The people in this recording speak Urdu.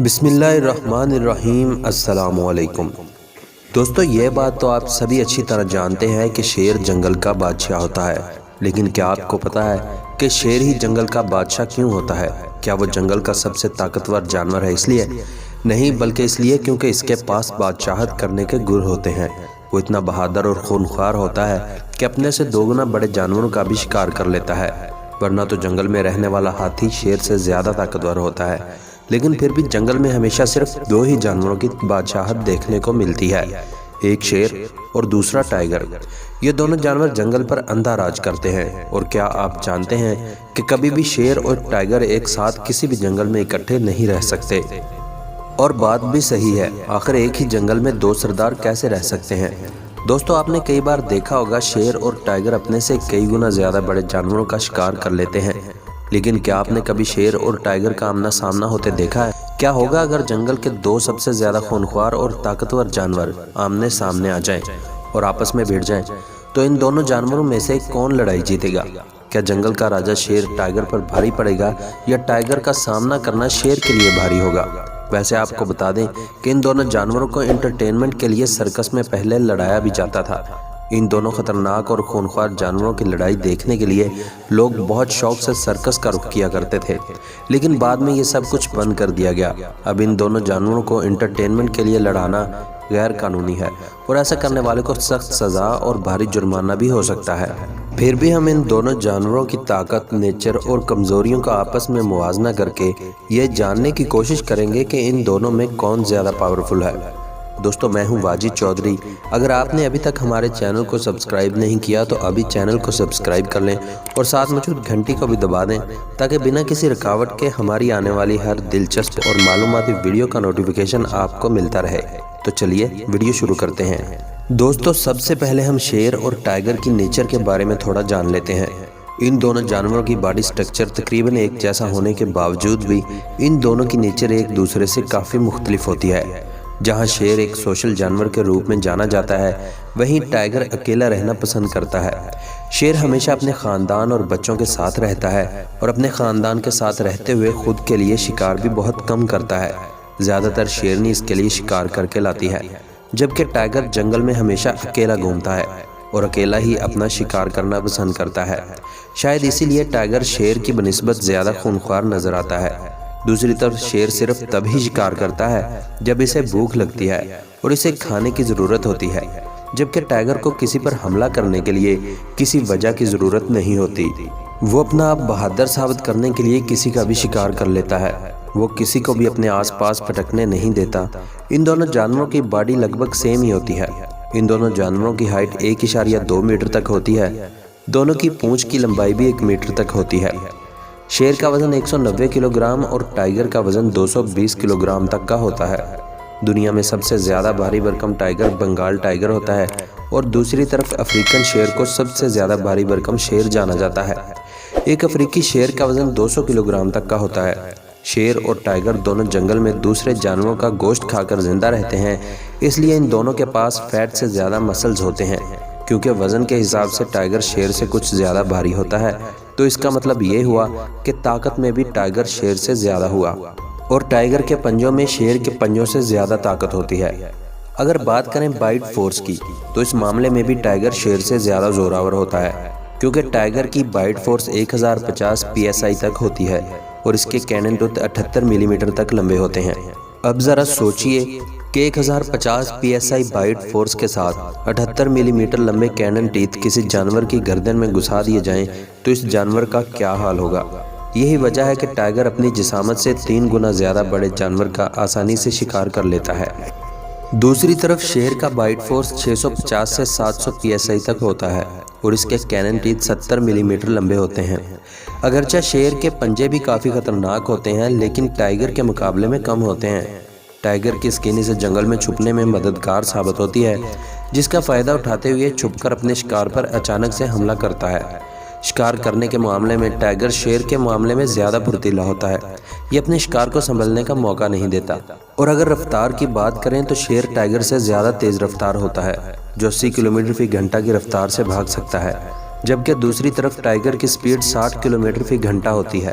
بسم اللہ الرحمن الرحیم۔ السلام علیکم دوستو، یہ بات تو آپ سبھی اچھی طرح جانتے ہیں کہ شیر جنگل کا بادشاہ ہوتا ہے، لیکن کیا آپ کو پتا ہے کہ شیر ہی جنگل کا بادشاہ کیوں ہوتا ہے؟ کیا وہ جنگل کا سب سے طاقتور جانور ہے اس لیے؟ نہیں، بلکہ اس لیے کیونکہ اس کے پاس بادشاہت کرنے کے گر ہوتے ہیں۔ وہ اتنا بہادر اور خونخوار ہوتا ہے کہ اپنے سے دوگنا بڑے جانوروں کا بھی شکار کر لیتا ہے، ورنہ تو جنگل میں رہنے والا ہاتھی شیر سے زیادہ طاقتور ہوتا ہے، لیکن پھر بھی جنگل میں ہمیشہ صرف دو ہی جانوروں کی بادشاہت دیکھنے کو ملتی ہے، ایک شیر اور دوسرا ٹائیگر۔ یہ دونوں جانور جنگل پر اندھا راج کرتے ہیں، اور کیا آپ جانتے ہیں کہ کبھی بھی شیر اور ٹائیگر ایک ساتھ کسی بھی جنگل میں اکٹھے نہیں رہ سکتے؟ اور بات بھی صحیح ہے، آخر ایک ہی جنگل میں دو سردار کیسے رہ سکتے ہیں؟ دوستو، آپ نے کئی بار دیکھا ہوگا شیر اور ٹائیگر اپنے سے کئی گنا زیادہ بڑے جانوروں کا شکار کر لیتے ہیں، لیکن کیا آپ نے کبھی شیر اور ٹائیگر کا آمنا سامنا ہوتے دیکھا ہے؟ کیا ہوگا اگر جنگل کے دو سب سے زیادہ خونخوار اور طاقتور جانور آمنے سامنے آ جائیں اور آپس میں بھیڑ جائیں؟ تو ان دونوں جانوروں میں سے کون لڑائی جیتے گا؟ کیا جنگل کا راجا شیر ٹائیگر پر بھاری پڑے گا، یا ٹائیگر کا سامنا کرنا شیر کے لیے بھاری ہوگا؟ ویسے آپ کو بتا دیں کہ ان دونوں جانوروں کو انٹرٹینمنٹ کے لیے سرکس میں پہلے لڑایا بھی جاتا تھا۔ ان دونوں خطرناک اور خونخوار جانوروں کی لڑائی دیکھنے کے لیے لوگ بہت شوق سے سرکس کا رخ کیا کرتے تھے، لیکن بعد میں یہ سب کچھ بند کر دیا گیا۔ اب ان دونوں جانوروں کو انٹرٹینمنٹ کے لیے لڑانا غیر قانونی ہے، اور ایسا کرنے والے کو سخت سزا اور بھاری جرمانہ بھی ہو سکتا ہے۔ پھر بھی ہم ان دونوں جانوروں کی طاقت، نیچر اور کمزوریوں کا آپس میں موازنہ کر کے یہ جاننے کی کوشش کریں گے کہ ان دونوں میں کون زیادہ پاورفل ہے۔ دوستو، میں ہوں واجد چودھری۔ اگر آپ نے ابھی تک ہمارے چینل کو سبسکرائب نہیں کیا تو ابھی چینل کو سبسکرائب کر لیں، اور ساتھ موجود گھنٹی کو بھی دبا دیں تاکہ بنا کسی رکاوٹ کے ہماری آنے والی ہر دلچسپ اور معلوماتی ویڈیو کا نوٹیفیکیشن آپ کو ملتا رہے۔ تو چلیے ویڈیو شروع کرتے ہیں۔ دوستو، سب سے پہلے ہم شیر اور ٹائیگر کی نیچر کے بارے میں تھوڑا جان لیتے ہیں۔ ان دونوں جانوروں کی باڈی سٹرکچر تقریباً ایک جیسا ہونے کے باوجود بھی ان دونوں کی نیچر ایک دوسرے سے کافی مختلف ہوتی ہے۔ جہاں شیر ایک سوشل جانور کے روپ میں جانا جاتا ہے، وہیں ٹائیگر اکیلا رہنا پسند کرتا ہے۔ شیر ہمیشہ اپنے خاندان اور بچوں کے ساتھ رہتا ہے، اور اپنے خاندان کے ساتھ رہتے ہوئے خود کے لیے شکار بھی بہت کم کرتا ہے۔ زیادہ تر شیرنی اس کے لیے شکار کر کے لاتی ہے، جبکہ ٹائیگر جنگل میں ہمیشہ اکیلا گھومتا ہے اور اکیلا ہی اپنا شکار کرنا پسند کرتا ہے۔ شاید اسی لیے ٹائیگر شیر کی بنسبت زیادہ خونخوار نظر آتا ہے۔ دوسری طرف شیر صرف تب ہی شکار کرتا ہے جب اسے بھوک لگتی ہے اور اسے کھانے کی ضرورت ہوتی ہے، جبکہ ٹائیگر کو کسی پر حملہ کرنے کے لیے کسی وجہ کی ضرورت نہیں ہوتی۔ وہ اپنا آپ بہادر ثابت کرنے کے لیے کسی کا بھی شکار کر لیتا ہے، وہ کسی کو بھی اپنے آس پاس پھٹکنے نہیں دیتا۔ ان دونوں جانوروں کی باڈی لگ بھگ سیم ہی ہوتی ہے۔ ان دونوں جانوروں کی ہائٹ 1.2 میٹر تک ہوتی ہے۔ دونوں کی پونچھ کی لمبائی بھی 1 میٹر تک ہوتی ہے۔ شیر کا وزن 190 کلو گرام اور ٹائیگر کا وزن 220 کلو گرام تک کا ہوتا ہے۔ دنیا میں سب سے زیادہ بھاری بھرکم ٹائیگر بنگال ٹائیگر ہوتا ہے، اور دوسری طرف افریقن شیر کو سب سے زیادہ بھاری بھرکم شیر جانا جاتا ہے۔ ایک افریقی شیر کا وزن 200 کلو گرام تک کا ہوتا ہے۔ شیر اور ٹائیگر دونوں جنگل میں دوسرے جانوروں کا گوشت کھا کر زندہ رہتے ہیں، اس لیے ان دونوں کے پاس فیٹ سے زیادہ مسلز ہوتے ہیں۔ کیونکہ وزن کے حساب سے ٹائیگر شیر سے کچھ زیادہ بھاری ہوتا ہے، تو اس کا مطلب یہ ہوا کہ طاقت میں بھی ٹائیگر شیر سے زیادہ ہوا، اور ٹائیگر کے پنجوں میں شیر کے پنجوں سے زیادہ طاقت ہوتی ہے۔ اگر بات کریں بائٹ فورس کی، تو اس معاملے میں بھی ٹائیگر شیر سے زیادہ زوراور ہوتا ہے، کیونکہ ٹائیگر کی بائٹ فورس 1050 PSI تک ہوتی ہے، اور اس کے کینن ٹوتھ 78 ملی میٹر تک لمبے ہوتے ہیں۔ اب ذرا سوچئے کہ 1050 PSI بائٹ فورس کے ساتھ 78 ملی میٹر لمبے کینن ٹیتھ کسی جانور کی گردن میں گھسا دیے جائیں تو اس جانور کا کیا حال ہوگا؟ یہی وجہ ہے کہ ٹائیگر اپنی جسامت سے 3 گنا زیادہ بڑے جانور کا آسانی سے شکار کر لیتا ہے۔ دوسری طرف شیر کا بائٹ فورس 650 سے 700 PSI تک ہوتا ہے، اور اس کے کینن ٹیتھ 70 ملی میٹر لمبے ہوتے ہیں۔ اگرچہ شیر کے پنجے بھی کافی خطرناک ہوتے ہیں، لیکن ٹائیگر کے مقابلے میں کم ہوتے ہیں۔ ٹائیگر کی اسکن سے جنگل میں چھپنے میں مددگار ثابت ہوتی ہے، جس کا فائدہ اٹھاتے ہوئے چھپ کر اپنے شکار پر اچانک سے حملہ کرتا ہے۔ شکار کرنے کے معاملے میں ٹائیگر شیر کے معاملے میں زیادہ پھرتیلا ہوتا ہے، یہ اپنے شکار کو سنبھلنے کا موقع نہیں دیتا۔ اور اگر رفتار کی بات کریں تو شیر ٹائیگر سے زیادہ تیز رفتار ہوتا ہے، جو 80 کلومیٹر فی گھنٹہ کی رفتار سے بھاگ سکتا ہے، جبکہ دوسری طرف ٹائیگر کی سپیڈ 60 کلومیٹر فی گھنٹہ ہوتی ہے۔